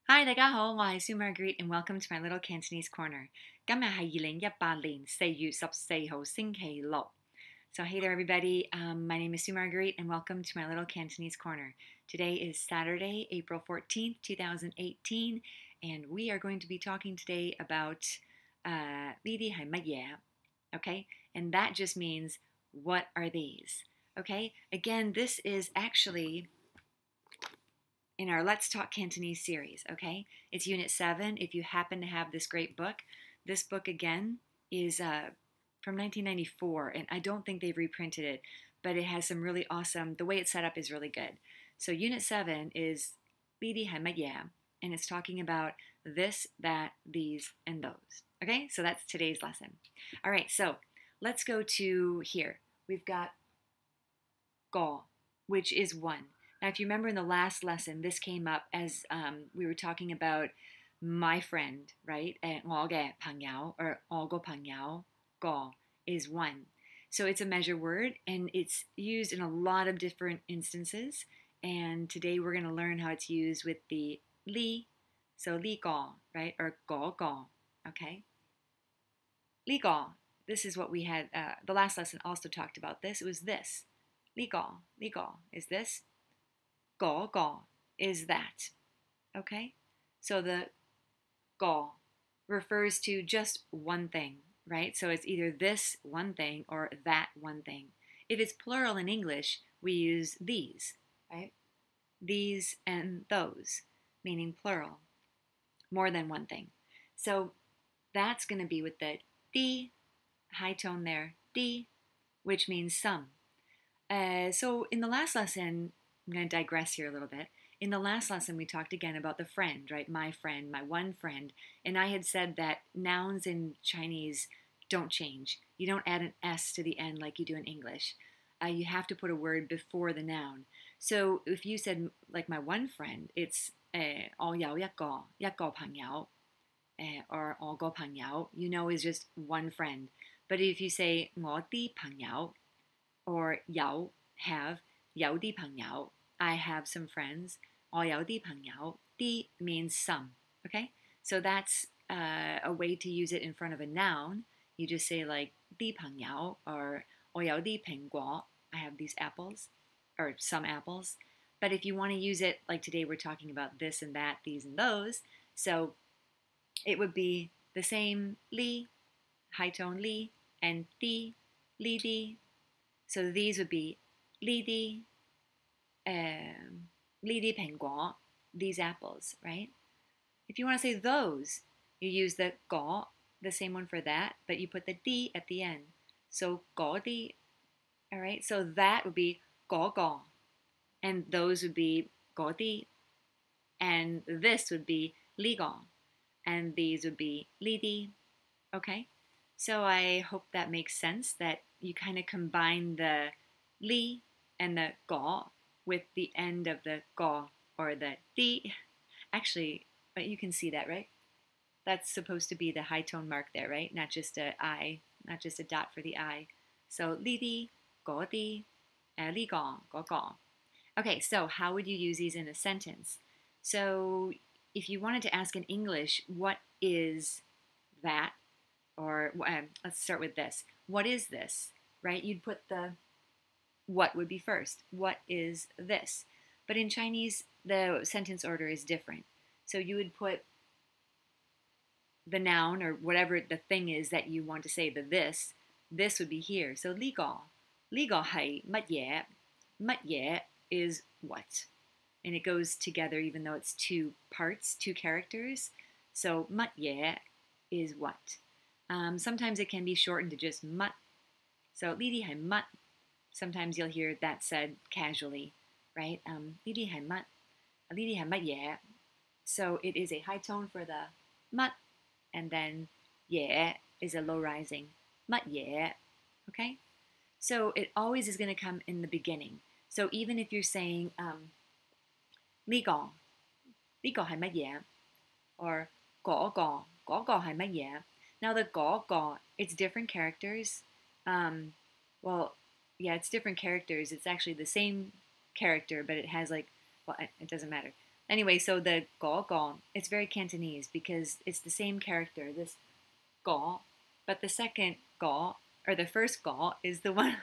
Hi，大家好，我係蘇 Marguerite and welcome to my little Cantonese corner。今日係2018年4月14號星期六。So hey there everybody, my name is Sue Marguerite and welcome to my little Cantonese corner. Today is Saturday, April 14th, 2018 and we are going to be talking today about 呢啲係乜嘢? Okay, and that just means what are these? Okay, again, this is actually in our Let's Talk Cantonese series, okay? It's Unit 7. If you happen to have this great book, this book again is from 1994, and I don't think they've reprinted it, but it has some really awesome, the way it's set up is really good. So Unit 7 is 呢啲係乜嘢? And it's talking about this, that, these, and those. Okay, so that's today's lesson. All right, so let's go to here. We've got 個, which is one. Now, if you remember in the last lesson, this came up as we were talking about my friend, right? 我嘅朋友 or 我個朋友 個 is one. So it's a measure word and it's used in a lot of different instances. And today we're going to learn how it's used with the li. So li個, right? Or個, okay? Li個, this is what we had, the last lesson also talked about this. It was this. Li個is this. Go is that, okay? So the go refers to just one thing, right? So it's either this one thing or that one thing. If it's plural in English, we use these, right? These and those, meaning plural, more than one thing. So that's going to be with the di, high tone there, di, which means some. So in the last lesson, I'm going to digress here a little bit. In the last lesson, we talked again about the friend, right? My friend, my one friend. And I had said that nouns in Chinese don't change. You don't add an S to the end like you do in English. You have to put a word before the noun. So if you said, like my one friend, it's 我有一個朋友, or 我個朋友, you know is just one friend. But if you say 我啲朋友, or 有 啲朋友, I have some friends. 我有啲朋友. 啲 means some. Okay? So that's a way to use it in front of a noun. You just say like 啲朋友 or 我有啲蘋果. I have these apples or some apples. But if you want to use it like today we're talking about this and that, these and those. So it would be the same li, high tone li, and di, li di. So these would be li di, li di 蘋果, these apples, right? If you want to say those, you use the 個, the same one for that, but you put the di at the end. So 嗰啲, all right? So that would be 嗰個, and those would be 嗰啲, and this would be 呢個, and these would be 呢啲, okay? So I hope that makes sense, that you kind of combine the li and the 個with the end of the 個or the di. Actually, but you can see that, right? That's supposed to be the high tone mark there, right? Not just a I, not just a dot for the I. So li di, go di, li go, go. Okay, so how would you use these in a sentence? So if you wanted to ask in English, what is that? Or let's start with this. What is this? Right? You'd put the what would be first. What is this? But in Chinese, the sentence order is different. So you would put the noun or whatever the thing is that you want to say, the this would be here. So 呢個係乜嘢? 乜嘢 is what? And it goes together even though it's two parts, two characters. So 乜嘢 is what? Sometimes it can be shortened to just 乜. So 呢啲係乜? Sometimes you'll hear that said casually, right? 呢啲係乜? 呢啲係乜嘢? So it is a high tone for the 乜, and then 嘢 is a low rising 乜嘢, okay? So it always is going to come in the beginning. So even if you're saying 呢個係乜嘢? Or 嗰個係乜嘢? Now the 嗰個, it's different characters. Well, yeah, it's different characters. It's actually the same character, but it has like, well, it doesn't matter. Anyway, so the go, it's very Cantonese because it's the same character, this go, but the second go, or the first go, is the one,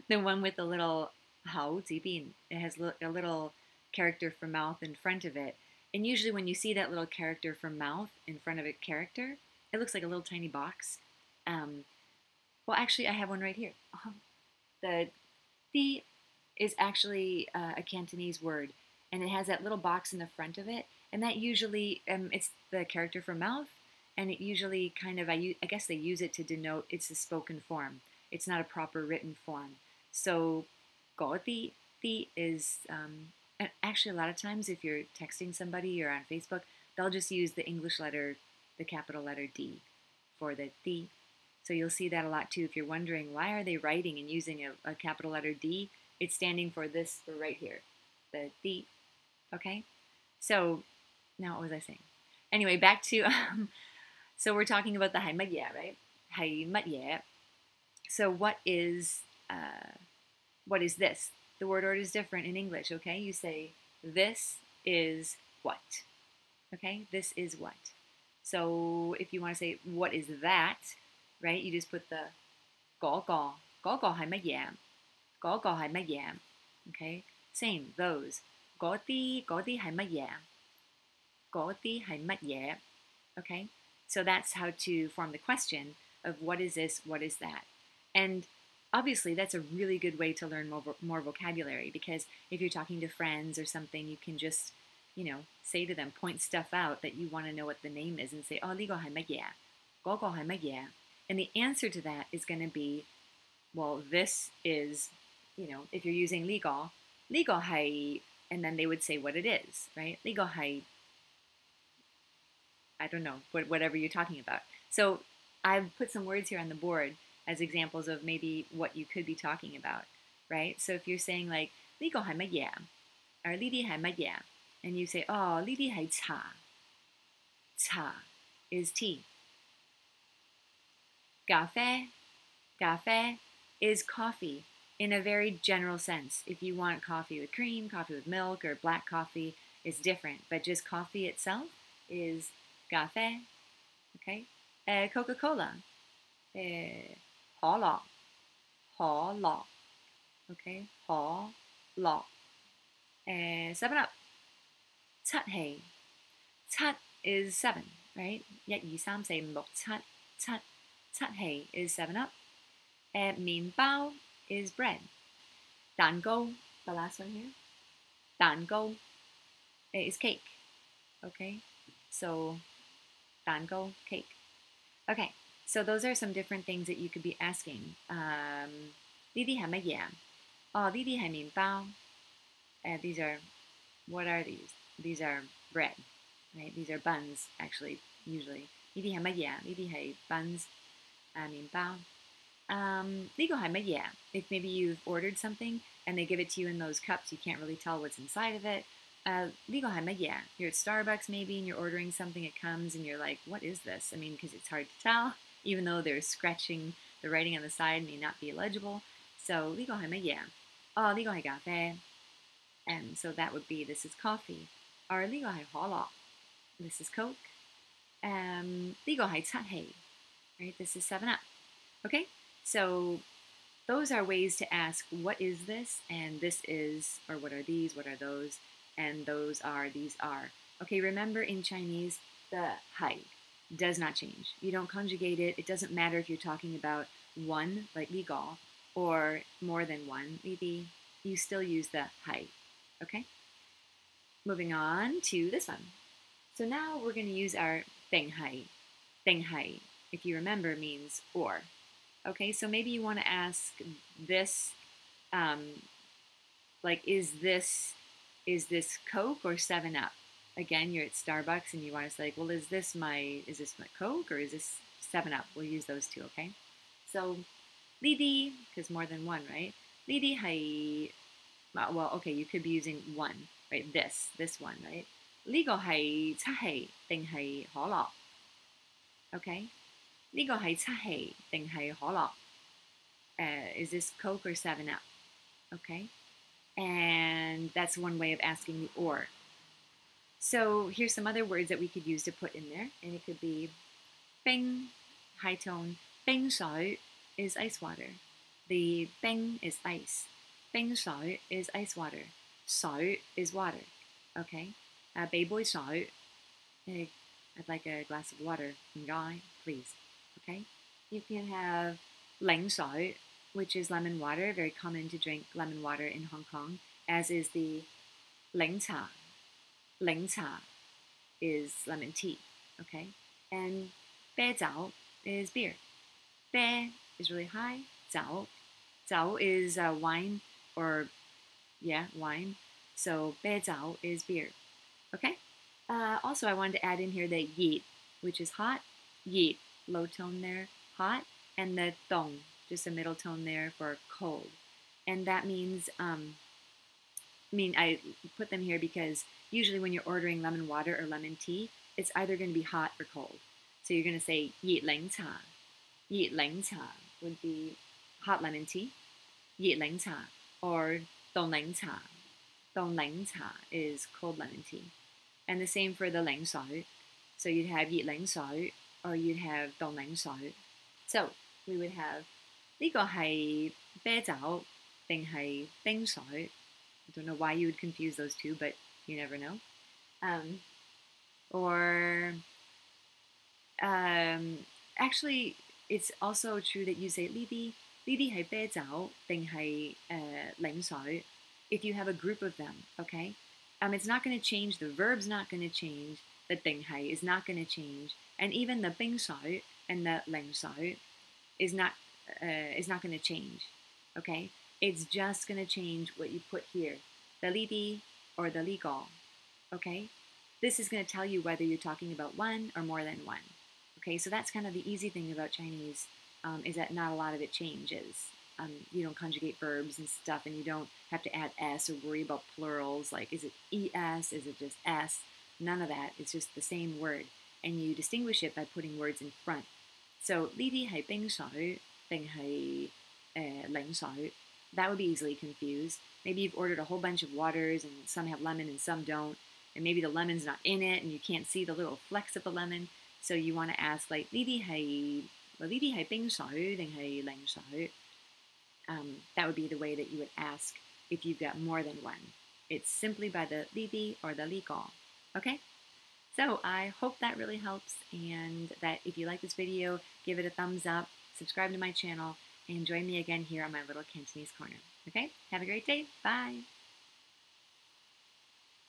the one with the little hao zibin. It has a little character for mouth in front of it. And usually when you see that little character for mouth in front of a character, it looks like a little tiny box. Um, well, actually, I have one right here. The the is actually a Cantonese word, and it has that little box in the front of it, and that usually it's the character for mouth, and it usually kind of I guess they use it to denote it's a spoken form. It's not a proper written form. So, go the is and actually a lot of times if you're texting somebody or on Facebook, they'll just use the English letter, the capital letter D, for the. So you'll see that a lot too. If you're wondering why are they writing and using a capital letter D, it's standing for this for right here, the. Okay. So now what was I saying? Anyway, back to so we're talking about the hai mat yeah, right? Hai mat yeah. So what is this? The word order is different in English. Okay, you say this is what. Okay, this is what. So if you want to say what is that, right? You just put the go hai mat yeah, go hai mat yeah. Okay, same those. Có tí hai mat yeah. Có tí hai mat yeah. Okay, so that's how to form the question of what is this, what is that, and obviously that's a really good way to learn more vocabulary because if you're talking to friends or something, you can just say to them, point stuff out that you want to know what the name is and say, oh, 呢個係乜嘢? 嗰個係乜嘢? And the answer to that is going to be, well, this is, if you're using 呢個係, and then they would say what it is, right? 呢個係, I don't know, whatever you're talking about. So I've put some words here on the board as examples of maybe what you could be talking about, right? So if you're saying like, 呢個係乜嘢? Or 呢啲係乜嘢? And you say, oh, 呢啲係茶. Cha is tea. Café is coffee in a very general sense. If you want coffee with cream, coffee with milk, or black coffee, it's different. But just coffee itself is café. Okay? Coca-Cola. 可樂. Okay? 可樂. 7-Up. 七氣. 七 is 7, right? 1, 2, 3, 4, 5, 6, 7. 七. 七氣 is 7-Up. 麵包 is bread. 蛋糕, the last one here. 蛋糕 is cake. Okay? So, 蛋糕, cake. Okay, so those are some different things that you could be asking. 呢啲係乜嘢? Oh, 呢啲係麵包. These are, what are these? These are bread, right? These are buns, actually, usually. 呢啲係乜嘢? 呢啲係 buns, 麵包. 呢個係乜嘢? If maybe you've ordered something and they give it to you in those cups, you can't really tell what's inside of it. 呢個係乜嘢? You're at Starbucks maybe and you're ordering something, it comes and you're like, what is this? I mean, because it's hard to tell, even though they're scratching, the writing on the side may not be legible. So, 呢個係乜嘢? Oh, 呢個係咖啡. And so that would be, this is coffee. Or 呢個係可樂. This is Coke. 呢個係七氣. Right? This is 7-Up. Okay? So those are ways to ask, what is this? And this is, or what are these? What are those? And those are, these are. Okay, remember in Chinese, the hai does not change. You don't conjugate it. It doesn't matter if you're talking about one, like 呢個, or more than one, 呢啲. You still use the hai. Okay? Moving on to this one. So now we're going to use our 定係. 定係, if you remember, means or. Okay, so maybe you want to ask this, like, is this Coke or 7-Up? Again, you're at Starbucks and you want to say, well, is this my Coke or is this 7-Up? We'll use those two, okay? So, 呢啲, because more than one, right? 呢啲係, well, okay, you could be using one, right? This one, right? 呢個係七氣定係可樂? Okay? 呢個係七氣定係可樂? Is this Coke or 7-Up? Okay? And that's one way of asking the or. So here's some other words that we could use to put in there, and it could be bing, high tone. Bing shui is ice water. The bing is ice. Bing shui is ice water. Shui is water. Okay. Bei shui. I'd like a glass of water. Guy, please. Okay. You can have ling shui, which is lemon water. Very common to drink lemon water in Hong Kong, as is the ling cha. Ling cha is lemon tea. Okay. And bei zao is beer. Bei is really high. Zao. Zao is wine or, yeah, wine. So bei zao is beer. Okay? Also, I wanted to add in here the yeet, which is hot. Yeet, low tone there, hot. And the dong, just a middle tone there for cold. And that means, I put them here because usually when you're ordering lemon water or lemon tea, it's either going to be hot or cold. So you're going to say yeet ling cha. Yeet ling cha would be hot lemon tea. Yeet ling cha or dong ling cha. Dong ling cha is cold lemon tea. And the same for the ling shui. So you'd have yeet ling shui or you'd have dong ling shui. So we would have 呢個係啤酒定係冰水? I don't know why you would confuse those two, but you never know. Actually, it's also true that you say 呢啲係啤酒定係檸水 if you have a group of them, okay? It's not going to change. The verb's not going to change. The 定係 is not going to change. And even the 冰水 and the 檸水 is not going to change, okay? It's just going to change what you put here, the li or the li go, okay? This is going to tell you whether you're talking about one or more than one, okay? So that's kind of the easy thing about Chinese, is that not a lot of it changes. You don't conjugate verbs and stuff, and you don't have to add s or worry about plurals, like is it es, is it just s? None of that. It's just the same word, and you distinguish it by putting words in front. So 呢啲係冰水定係檸水? That would be easily confused. Maybe you've ordered a whole bunch of waters and some have lemon and some don't. And maybe the lemon's not in it and you can't see the little flecks of the lemon. So you want to ask like 呢啲係冰水定係檸水? That would be the way that you would ask if you've got more than one. It's simply by the 呢啲 or the 呢個. Okay? So I hope that really helps, and that if you like this video, give it a thumbs up, subscribe to my channel, and join me again here on my little Cantonese corner. Okay? Have a great day. Bye.